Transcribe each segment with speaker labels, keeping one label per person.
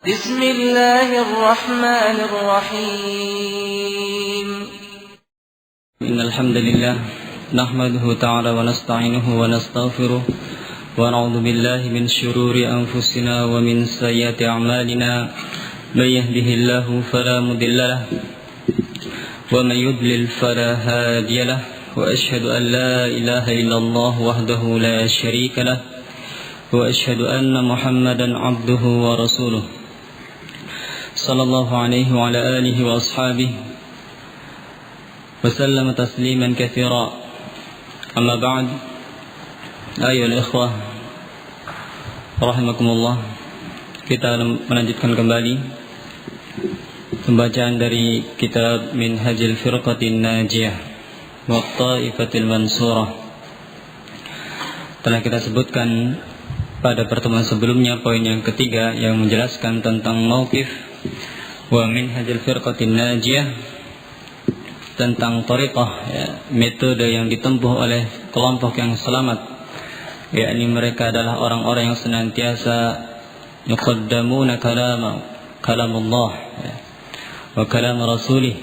Speaker 1: بسم الله الرحمن الرحيم
Speaker 2: إن الحمد لله نحمده تعالى ونستعينه ونستغفره ونعوذ بالله من شرور أنفسنا ومن سيئات أعمالنا من يهده الله فلا مضل له ومن يضلل فلا هادي له وأشهد أن لا إله إلا الله وحده لا شريك له وأشهد أن محمدا عبده ورسوله صلى الله عليه وعلى آله وأصحابه وسلم تسليما كثيرا. أما بعد، أيها الإخوة rahimakumullah, kita melanjutkan kembali pembacaan dari kitab Minhajul Firqatin Najiyah wa Thaifatil Mansurah. Telah kita sebutkan pada pertemuan sebelumnya poin yang ketiga yang menjelaskan tentang mauqif wa Minhajul Firqatin Najiyah, tentang thariqah, metode yang ditempuh oleh kelompok yang selamat, yakni mereka adalah orang-orang yang senantiasa yuqaddamuna kalamullah wa kalam rasulih,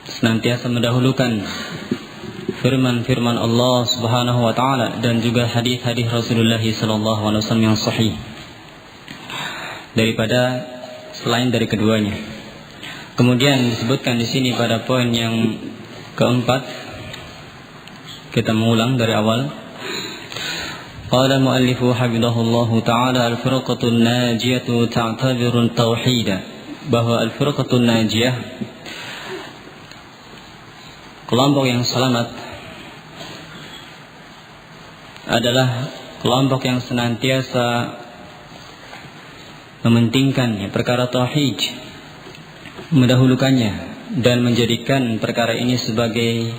Speaker 2: senantiasa mendahulukan firman-firman Allah Subhanahu wa taala dan juga hadis-hadis Rasulullah sallallahu alaihi wasallam yang sahih daripada selain dari keduanya. Kemudian disebutkan di sini pada poin yang keempat, kita mengulang dari awal. Qala muallifu hafidhahullahu ta'ala al-firqatun najiyatu ta'tabiru tauhid, bahwa al-firqatun najiyah, kelompok yang selamat, adalah kelompok yang senantiasa mementingkan perkara tauhid, mendahulukannya dan menjadikan perkara ini sebagai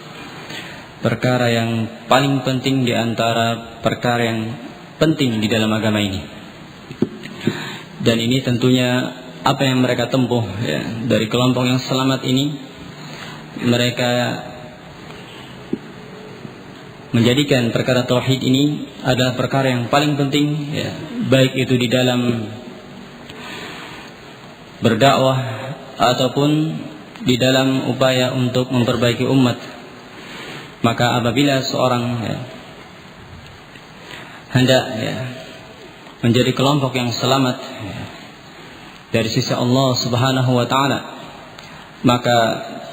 Speaker 2: perkara yang paling penting di antara perkara yang penting di dalam agama ini. Dan ini tentunya apa yang mereka tempuh, dari kelompok yang selamat ini. Mereka menjadikan perkara tauhid ini adalah perkara yang paling penting, baik itu di dalam berdakwah ataupun di dalam upaya untuk memperbaiki umat. Maka apabila seorang hendak menjadi kelompok yang selamat dari sisi Allah Subhanahu wa taala, maka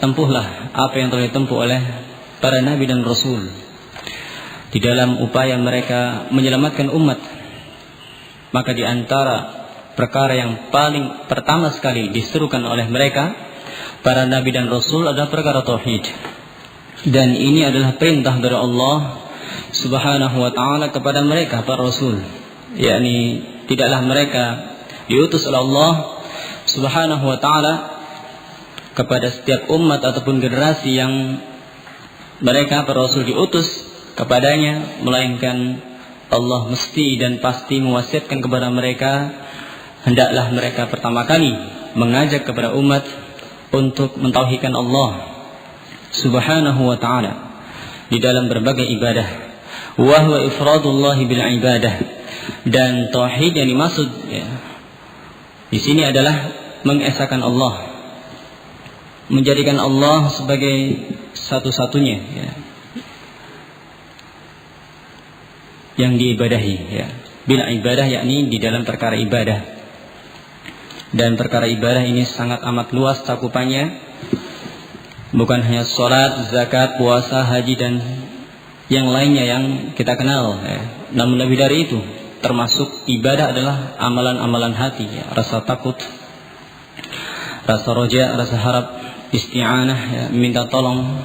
Speaker 2: tempuhlah apa yang telah ditempuh oleh para nabi dan rasul di dalam upaya mereka menyelamatkan umat. Maka di antara perkara yang paling pertama sekali diserukan oleh mereka, para nabi dan rasul, adalah perkara tauhid. Dan ini adalah perintah dari Allah Subhanahu wa ta'ala kepada mereka, para rasul. Yakni tidaklah mereka diutus oleh Allah Subhanahu wa ta'ala kepada setiap umat ataupun generasi yang mereka, para rasul, diutus kepadanya, melainkan Allah mesti dan pasti mewasiatkan kepada mereka, hendaklah mereka pertama kali mengajak kepada umat untuk mentauhidkan Allah Subhanahu wa ta'ala di dalam berbagai ibadah. Wa huwa ifradullah bil ibadah. Dan tauhid yang dimaksud di sini adalah mengesahkan Allah, menjadikan Allah sebagai satu-satunya yang diibadahi, bil ibadah, yakni di dalam perkara ibadah. Dan perkara ibadah ini sangat amat luas cakupannya, bukan hanya sholat, zakat, puasa, haji dan yang lainnya yang kita kenal, namun lebih dari itu, termasuk ibadah adalah amalan-amalan hati, rasa takut, rasa roja, rasa harap, isti'anah, meminta tolong,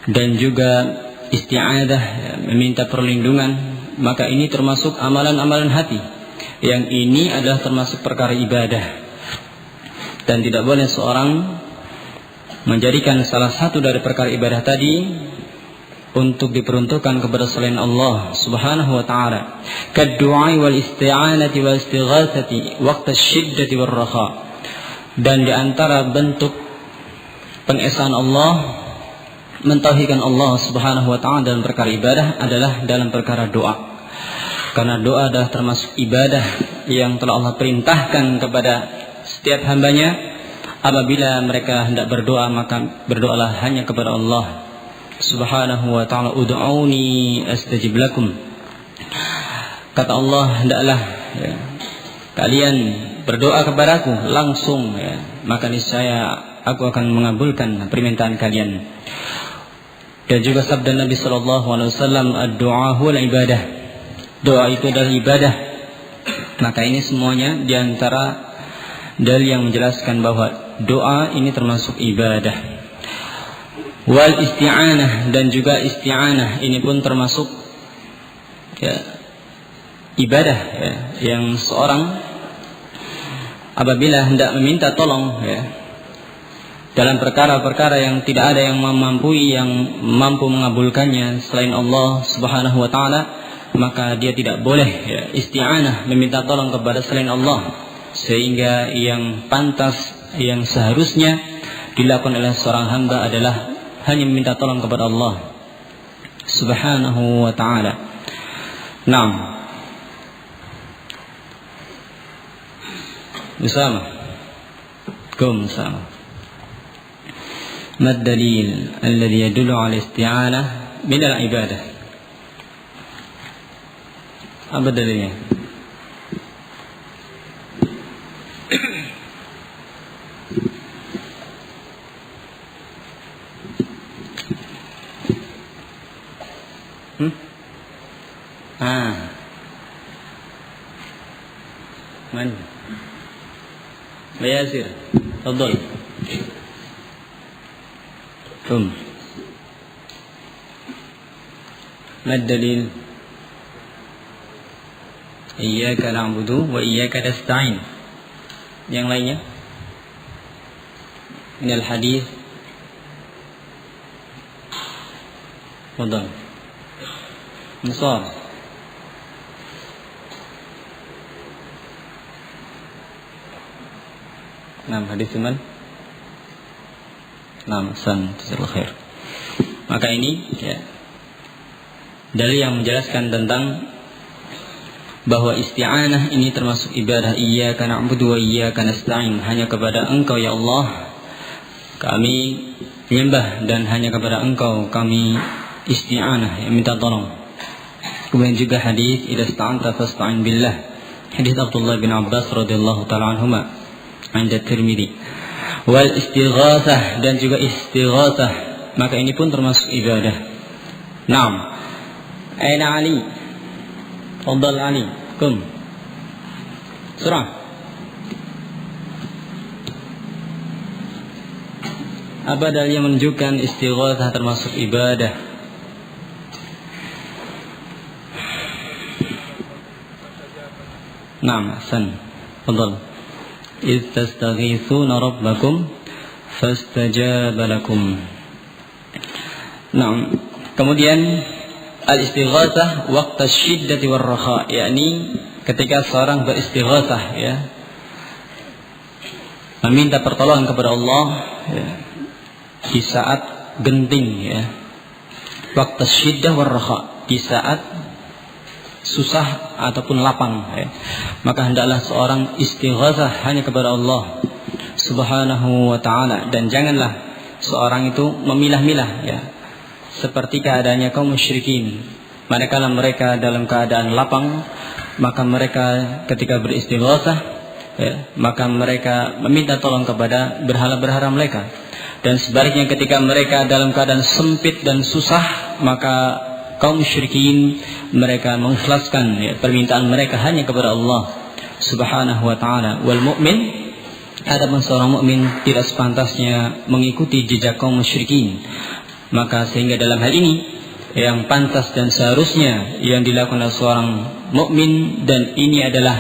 Speaker 2: dan juga isti'adah, meminta perlindungan. Maka ini termasuk amalan-amalan hati, yang ini adalah termasuk perkara ibadah. Dan tidak boleh seorang menjadikan salah satu dari perkara ibadah tadi untuk diperuntukkan kepada selain Allah Subhanahu wa ta'ala, kaddu'a wal isti'anati wal istighatsati waqta asy-syiddati war raha. Dan di antara bentuk pengesahan Allah, mentauhidkan Allah Subhanahu wa ta'ala dalam perkara ibadah adalah dalam perkara doa. Karena doa adalah termasuk ibadah yang telah Allah perintahkan kepada setiap hambanya apabila mereka hendak berdoa, maka berdoalah hanya kepada Allah Subhanahu wa ta'ala. Ud'uni astajib lakum. Kata Allah, hendaklah kalian berdoa kepadaku langsung, maka niscaya aku akan mengabulkan permintaan kalian. Dan juga sabda Nabi sallallahu alaihi wasallam, ad-du'a huwal ibadah. Doa itu adalah ibadah. Maka ini semuanya diantara dalil yang menjelaskan bahwa doa ini termasuk ibadah. Wal isti'anah, dan juga isti'anah ini pun termasuk ibadah, yang seorang apabila hendak meminta tolong dalam perkara-perkara yang tidak ada yang mampu mengabulkannya selain Allah Subhanahu wa ta'ala, maka dia tidak boleh isti'anah, meminta tolong kepada selain Allah, sehingga yang pantas, yang seharusnya dilakukan oleh seorang hamba adalah hanya meminta tolong kepada Allah Subhanahu wa ta'ala. Naam. Bersama. Sama. ما الدليل الذي يدل على الاستعانة من العبادة؟ apa dalilnya? من بياسر تفضل. ما الدليل؟ إياك نعبد وإياك نستعين. Yang lainnya? Minal hadis. Tafadhal. Musab. Hadis man? Jazakallahu khair. Maka ini dalil yang menjelaskan tentang bahwa isti'anah ini termasuk ibadah. Iyyaka na'budu wa iyyaka nasta'in. Hanya kepada Engkau ya Allah kami menyembah, dan hanya kepada Engkau kami isti'anah, yang minta tolong. Kemudian juga hadis idza sta'anta fasta'in billah, hadis Abdullah bin Abbas radhiyallahu taala anhuma, Anda Tirmidzi. Wal istighatsah, dan juga istighatsah, maka ini pun termasuk ibadah. Naam. Aina Ali? Fadhal Ali. Kum. Surah. Apa dalil yang menunjukkan istighatsah termasuk ibadah? Naam, ahsan. Fadhal. إذ تستغيثون ربكم فاستجاب لكم. Nah, kemudian al-istighatsah waqta syiddati war-rakha, yakni ketika seorang beristighatsah, meminta pertolongan kepada Allah di saat genting, waqta syiddah war-rakha, di saat susah ataupun lapang, maka hendaklah seorang istighatsah hanya kepada Allah Subhanahu wa ta'ala, dan janganlah seorang itu memilah-milah seperti keadaannya kaum musyrikin. Manakala mereka dalam keadaan lapang, maka mereka ketika beristighatsah maka mereka meminta tolong kepada berhala-berhala mereka, dan sebaliknya ketika mereka dalam keadaan sempit dan susah, maka kaum musyrikin mereka mengikhlaskan permintaan mereka hanya kepada Allah Subhanahu wa ta'ala. Wal mu'min, adapun seorang mukmin tidak sepantasnya mengikuti jejak kaum musyrikin. Maka sehingga dalam hal ini yang pantas dan seharusnya yang dilakukan oleh seorang mukmin, dan ini adalah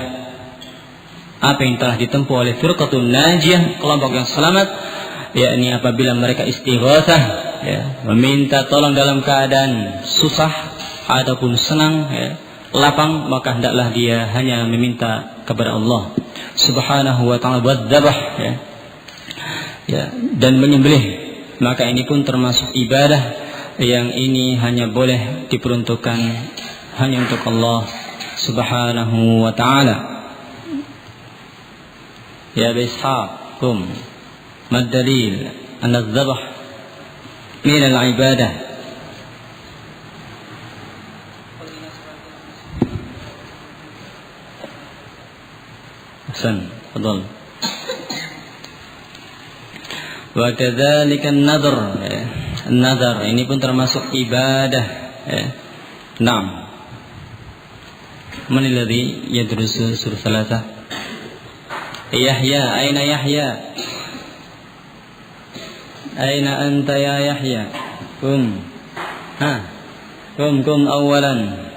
Speaker 2: apa yang telah ditempuh oleh firqatun najiyah, kelompok yang selamat, yakni apabila mereka istighatsah, meminta tolong dalam keadaan susah ataupun senang, lapang, maka hendaklah dia hanya meminta kepada Allah Subhanahu wa ta'ala wadzabah, dan menyembelih. Maka ini pun termasuk ibadah yang ini hanya boleh diperuntukkan hanya untuk Allah Subhanahu wa ta'ala. Ya Ishaq, kum. Mad dalil anna adh-dhabh min al-ibadah? Ahsan, fadhal. Wa kadzalika an-nadhr. An-nadhr ini pun termasuk ibadah. Naam. Man alladhi yadrusu surah Thalatha? Yahya, aina Yahya? Aina anta ya Yahya? Kum. Kum awalan.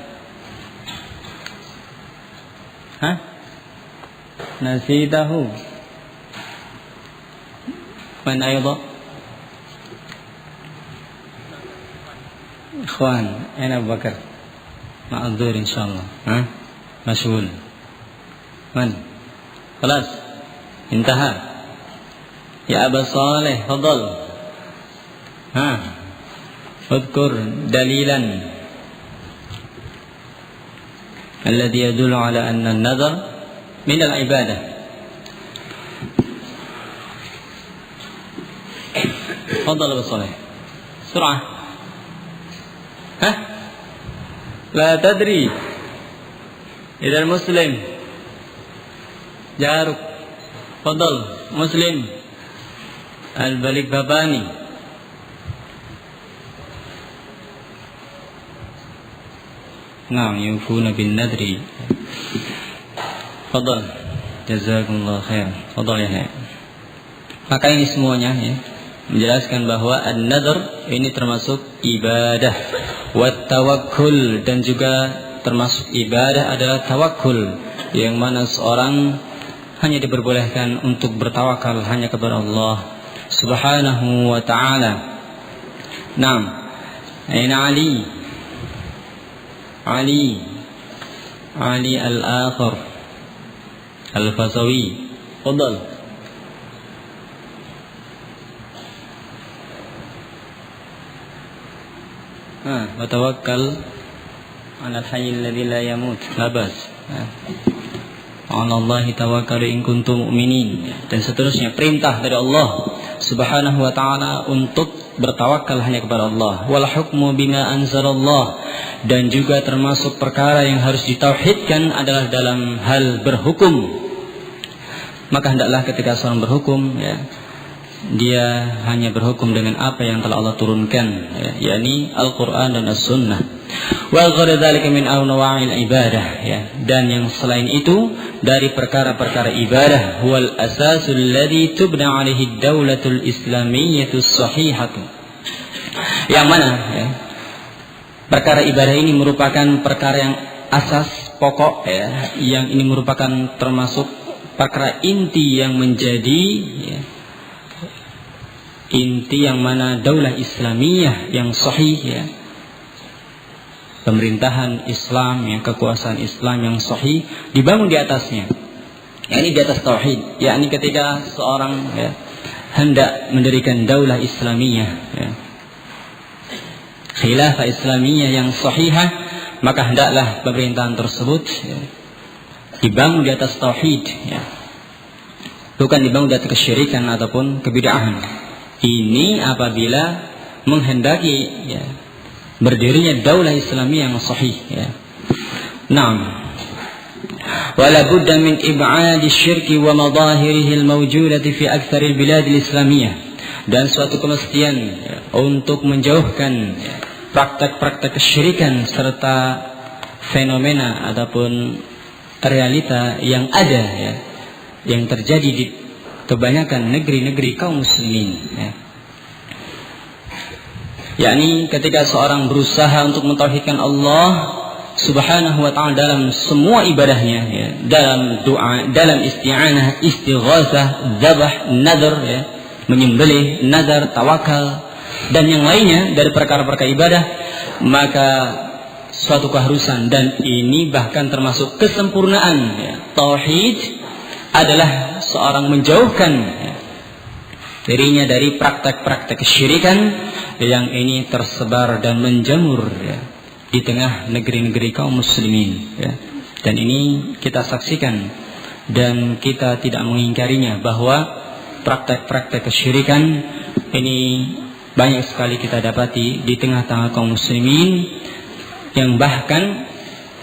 Speaker 2: Nasitahu. Man ayda? Ikhwan, aina Abu Bakar? Ma'adzur insyaallah. مشغول من خلاص انتهى يا أبا صالح تفضل اذكر دليلا الذي يدل على أن النذر من العبادة. تفضل أبا صالح بسرعة. لا تدري إذا المسلم جارك. تفضل مسلم البليغ باباني. نعم يوفون بالنذر. تفضل jazakumullah khair. Tafadhal ya. Maka ini semuanya menjelaskan bahwa an-nadhr ini termasuk ibadah, wat tawakkul, dan juga termasuk ibadah adalah tawakul, yang mana seorang hanya diperbolehkan untuk bertawakal hanya kepada Allah Subhanahu wa ta'ala. Naam. Aina Ali al-akhir al-Fasawi. Fadal. Wa tawakkal ala al-hayy alladhi la yamut. Labas. Allahi tawakkalu in kuntum mu'minin. Dan seterusnya perintah dari Allah Subhanahu wa ta'ala untuk bertawakal hanya kepada Allah. Wal hukmu bima anzalallah. Dan juga termasuk perkara yang harus ditauhidkan adalah dalam hal berhukum. Maka hendaklah ketika seorang berhukum, dia hanya berhukum dengan apa yang telah Allah turunkan, yakni Al-Quran dan As-Sunnah. Wa ghairu dzalika min anwa'il ibadah, dan yang selain itu dari perkara-perkara ibadah, wal asasul ladzi tubna 'alaihi ad-daulatul islamiyyatu as-sahihatu. Yang mana perkara ibadah ini merupakan perkara yang asas pokok, yang ini merupakan termasuk perkara inti yang menjadi inti yang mana daulah Islamiyah yang sahih, pemerintahan Islam, yang kekuasaan Islam yang sahih dibangun di atasnya, yakni di atas tauhid. Yakni ketika seorang hendak mendirikan daulah Islamiyah, khilafah Islamiyah yang sahihah, maka hendaklah pemerintahan tersebut dibangun di atas tauhid, bukan dibangun di atas kesyirikan ataupun kebid'ahan. Ini apabila menghendaki berdirinya daulah Islamiyah yang sahih. Naam. Wala budda min ib'adi syirki wa madahirihi al-mawjudati fi aktsar al-bilad al-islamiyah. Dan suatu kemestian untuk menjauhkan praktek-praktek kesyirikan serta fenomena ataupun realita yang ada, yang terjadi di kebanyakan negeri-negeri kaum muslimin, yakni ketika seorang berusaha untuk mentauhidkan Allah Subhanahu wa ta'ala dalam semua ibadahnya, dalam doa, dalam isti'anah, istighatsah, dzabh, nadhr, menyembelih, nazar, tawakal, dan yang lainnya dari perkara-perkara ibadah, maka suatu keharusan, dan ini bahkan termasuk kesempurnaan tauhid, adalah seorang menjauhkan dirinya dari praktek-praktek kesyirikan yang ini tersebar dan menjamur di tengah negeri-negeri kaum muslimin, dan ini kita saksikan dan kita tidak mengingkarinya bahwa praktek-praktek kesyirikan ini banyak sekali kita dapati di tengah-tengah kaum muslimin, yang bahkan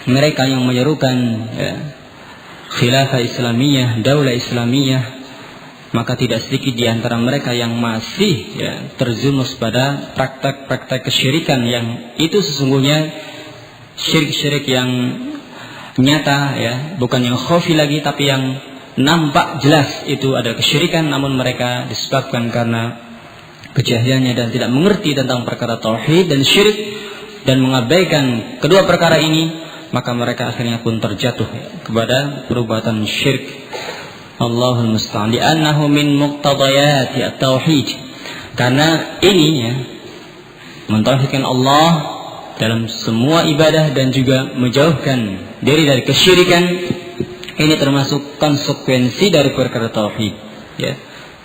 Speaker 2: mereka yang menyerukan khilafah Islamiyah, daulah Islamiyah, maka tidak sedikit di antara mereka yang masih terjumus pada praktek-praktek kesyirikan yang itu sesungguhnya syirik-syirik yang nyata, bukan yang khafi lagi, tapi yang nampak jelas itu ada kesyirikan, namun mereka disebabkan karena kejahilannya dan tidak mengerti tentang perkara tauhid dan syirik dan mengabaikan kedua perkara ini, maka mereka akhirnya pun terjatuh kepada perbuatan syirik. Allahul musta'an, li'annahu min muqtadayati at-tauhid, karena ini mentauhidkan Allah dalam semua ibadah dan juga menjauhkan diri dari kesyirikan, ini termasuk konsekuensi dari perkara tauhid.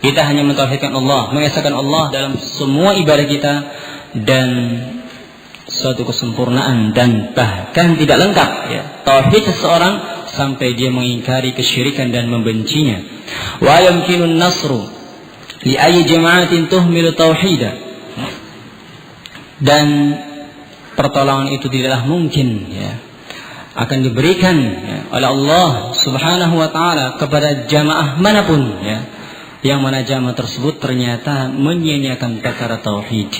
Speaker 2: Kita hanya mentauhidkan Allah, mengesahkan Allah dalam semua ibadah kita, dan suatu kesempurnaan dan bahkan tidak lengkap tauhid seseorang sampai dia mengingkari kesyirikan dan membencinya. Wa yumkinun nasru li ayyi jama'atin tuhmilu tauhida, dan pertolongan itu tidaklah mungkin akan diberikan oleh Allah Subhanahu wa taala kepada jamaah manapun yang mana jamaah tersebut ternyata menyia-nyiakan perkara tauhid.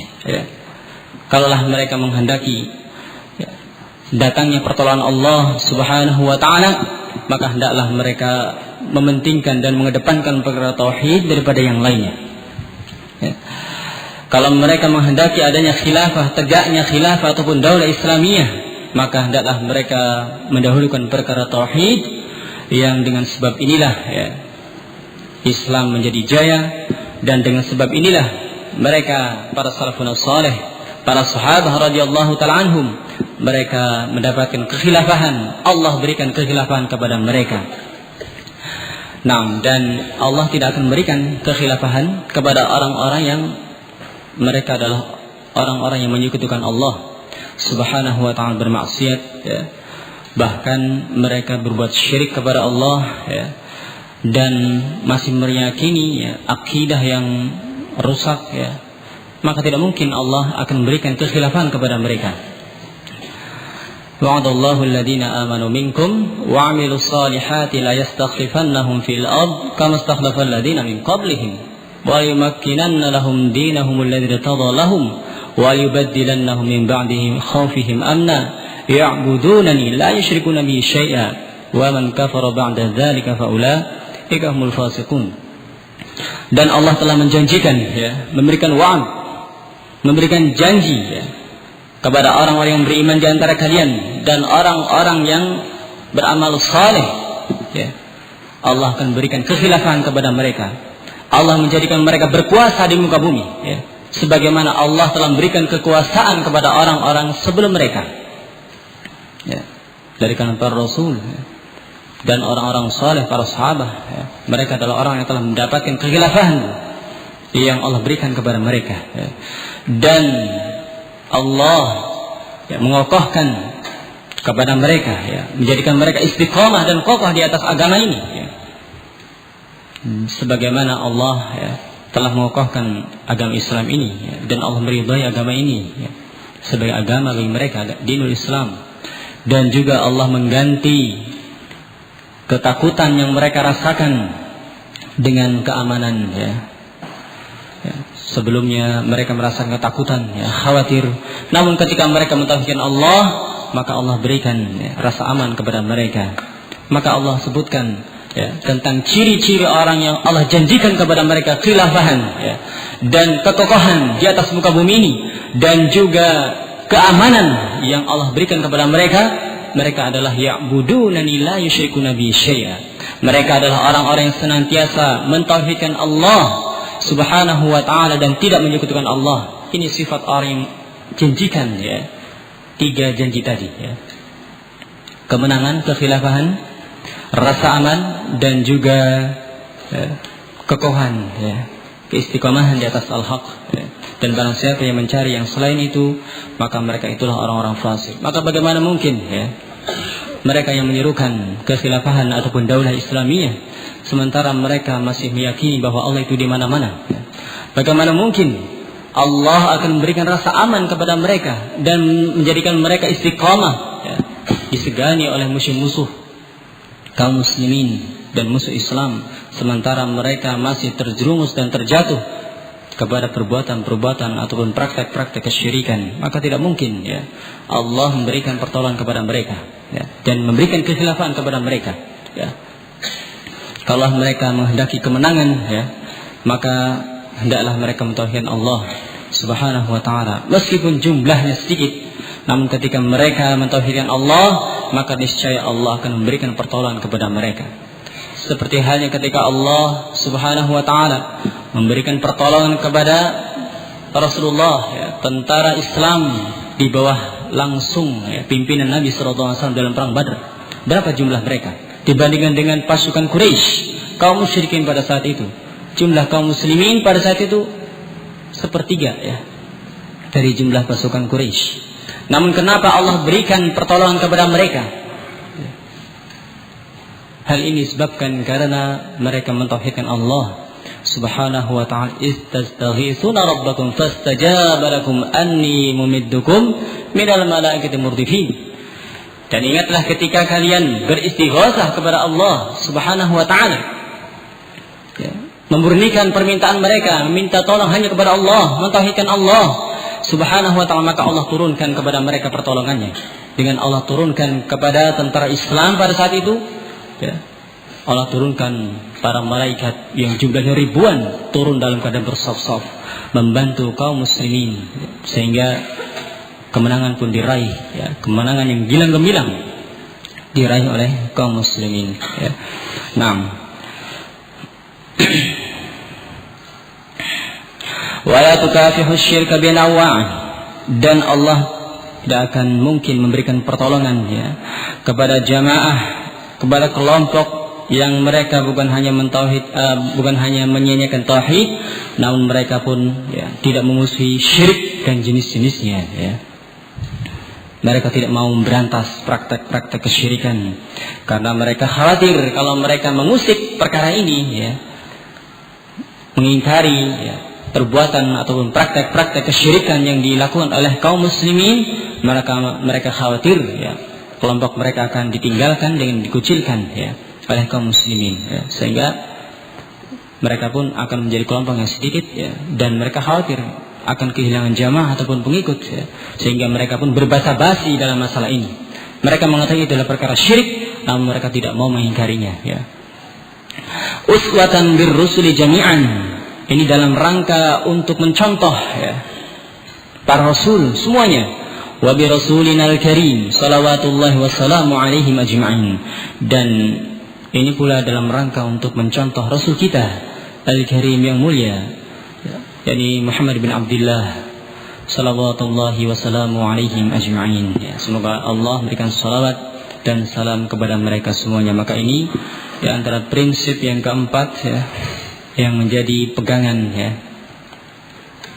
Speaker 2: Kalaulah mereka menghendaki datangnya pertolongan Allah Subhanahu wa taala, maka hendaklah mereka mementingkan dan mengedepankan perkara tauhid daripada yang lainnya. Kalau mereka menghendaki adanya khilafah, tegaknya khilafah ataupun daulah Islamiyah, maka hendaklah mereka mendahulukan perkara tauhid, yang dengan sebab inilah Islam menjadi jaya, dan dengan sebab inilah mereka para salafun saleh, para sahabat radhiyallahu ta'ala anhum, mereka mendapatkan kekhilafahan. Allah berikan kekhilafahan kepada mereka. Dan Allah tidak akan memberikan kekhilafahan kepada orang-orang yang mereka adalah orang-orang yang menyekutukan Allah Subhanahu wa ta'ala, bermaksiat, bahkan mereka berbuat syirik kepada Allah, dan masih meyakini akidah yang rusak, maka tidak mungkin Allah akan memberikan kekhilafahan kepada mereka. Wa'adallahu alladhina amanu minkum wa 'amilus salihati la yastakhlifannahum fil ard kama istakhlafal ladina min qablihim wa yumakkinanna lahum dinahum alladhi irtada lahum wa yubaddilannahum min ba'dihim khawfihim amna ya'budunani la yushrikuna bi syai'a wa man kafara ba'da dzalika fa ulaika humul fasiqun. Dan Allah telah menjanjikan, memberikan wa'ad, memberikan janji kepada orang-orang yang beriman di antara kalian dan orang-orang yang beramal saleh, Allah akan berikan kekhilafahan kepada mereka. Allah menjadikan mereka berkuasa di muka bumi, sebagaimana Allah telah memberikan kekuasaan kepada orang-orang sebelum mereka, dari kalangan para rasul dan orang-orang saleh, para sahabat. Mereka adalah orang yang telah mendapatkan kekhilafahan yang Allah berikan kepada mereka, dan Allah mengokohkan kepada mereka, menjadikan mereka istiqamah dan kokoh di atas agama ini, sebagaimana Allah telah mengokohkan agama Islam ini, dan Allah meridhai agama ini sebagai agama bagi mereka, dinul Islam. Dan juga Allah mengganti ketakutan yang mereka rasakan dengan keamanan. Sebelumnya mereka merasakan ketakutan, khawatir. Namun ketika mereka mentauhidkan Allah, maka Allah berikan rasa aman kepada mereka. Maka Allah sebutkan tentang ciri-ciri orang yang Allah janjikan kepada mereka khilafahan dan kekokohan di atas muka bumi ini, dan juga keamanan yang Allah berikan kepada mereka. Mereka adalah ya'budunani la yusyrikuna bi syai'a. Mereka adalah orang-orang yang senantiasa mentauhidkan Allah Subhanahu wa ta'ala dan tidak menyekutukan Allah. Ini sifat orang yang janjikan, tiga janji tadi, kemenangan, kekhilafahan, rasa aman, dan juga kekokohan, keistiqomahan di atas al-haq. Dan barang siapa yang mencari yang selain itu, maka mereka itulah orang-orang fasik. Maka bagaimana mungkin mereka yang menyerukan kekhilafahan ataupun daulah Islamiyah, sementara mereka masih meyakini bahwa Allah itu di mana-mana. Bagaimana mungkin Allah akan memberikan rasa aman kepada mereka dan menjadikan mereka istiqamah, disegani oleh musuh-musuh kaum muslimin dan musuh Islam, sementara mereka masih terjerumus dan terjatuh kepada perbuatan-perbuatan ataupun praktek-praktek kesyirikan? Maka tidak mungkin Allah memberikan pertolongan kepada mereka dan memberikan kekhilafan kepada mereka. Kalau mereka menghendaki kemenangan, maka hendaklah mereka mentauhidkan Allah Subhanahu wa ta'ala meskipun jumlahnya sedikit. Namun ketika mereka mentauhidkan Allah, maka niscaya Allah akan memberikan pertolongan kepada mereka. Seperti halnya ketika Allah Subhanahu wa ta'ala memberikan pertolongan kepada Rasulullah, tentara Islam di bawah langsung pimpinan Nabi SAW dalam perang Badar. Berapa jumlah mereka dibandingkan dengan pasukan Quraisy, kaum musyrikin pada saat itu? Jumlah kaum muslimin pada saat itu sepertiga dari jumlah pasukan Quraisy. Namun kenapa Allah berikan pertolongan kepada mereka? Hal ini disebabkan karena mereka mentauhidkan Allah Subhanahu wa ta'ala. Istastaghitsuna rabbakum fastajaba lakum anni mumiddukum minal malaikati murdifin. Dan ingatlah ketika kalian beristighosah kepada Allah Subhanahu wa ta'ala, memurnikan permintaan mereka, meminta tolong hanya kepada Allah, mentauhidkan Allah Subhanahu wa ta'ala, maka Allah turunkan kepada mereka pertolongannya. Dengan Allah turunkan kepada tentara Islam pada saat itu, Allah turunkan para malaikat yang jumlahnya ribuan, turun dalam keadaan bersaf-saf membantu kaum muslimin, sehingga kemenangan pun diraih, kemenangan yang gilang gemilang diraih oleh kaum muslimin. Wala tukafihu syirka binawwa', dan Allah tidak akan mungkin memberikan pertolongan kepada jamaah, kepada kelompok yang mereka bukan hanya menyanyiakan tauhid, namun mereka pun tidak memusuhi syirik dan jenis-jenisnya. Mereka tidak mau memberantas praktek-praktek kesyirikan karena mereka khawatir kalau mereka mengusik perkara ini, mengingkari perbuatan ataupun praktek-praktek kesyirikan yang dilakukan oleh kaum muslimin, mereka khawatir kelompok mereka akan ditinggalkan dengan dikucilkan oleh kaum muslimin, sehingga mereka pun akan menjadi kelompok yang sedikit, dan mereka khawatir akan kehilangan jamaah ataupun pengikut, sehingga mereka pun berbasa-basi dalam masalah ini. Mereka mengatakan itu adalah perkara syirik, namun mereka tidak mau mengingkarinya. Uswatan birrusuli jami'an, ini dalam rangka untuk mencontoh para rasul semuanya. Wa bi rasulinal karim salawatullahi wassalamu alaihim ajma'in, dan ini pula dalam rangka untuk mencontoh rasul kita al-karim yang mulia, yakni Muhammad bin Abdullah salawatullahi wassalamu alaihim ajma'in. Semoga Allah memberikan salawat dan salam kepada mereka semuanya. Maka ini di antara prinsip yang keempat yang menjadi pegangan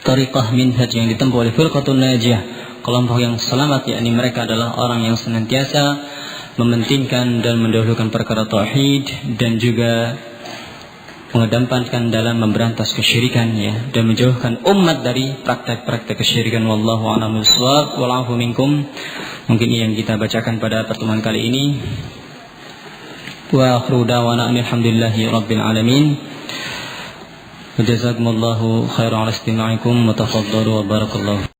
Speaker 2: tariqah minhaj yang ditempuh oleh firqatun najiyah, kelompok yang selamat, yakni mereka adalah orang yang senantiasa mementingkan dan mendahulukan perkara tauhid dan juga mengedepankan dalam memberantas kesyirikan dan menjauhkan umat dari praktek-praktek kesyirikan. Wallahu a'lam bishawab, wal 'afu minkum. Mungkin yang kita bacakan pada pertemuan kali ini. Wa akhiru da'wana alhamdulillahi rabbil alamin. Jazakumullahu khairan ala istima'ikum wa tafaddalu wa barakallahu.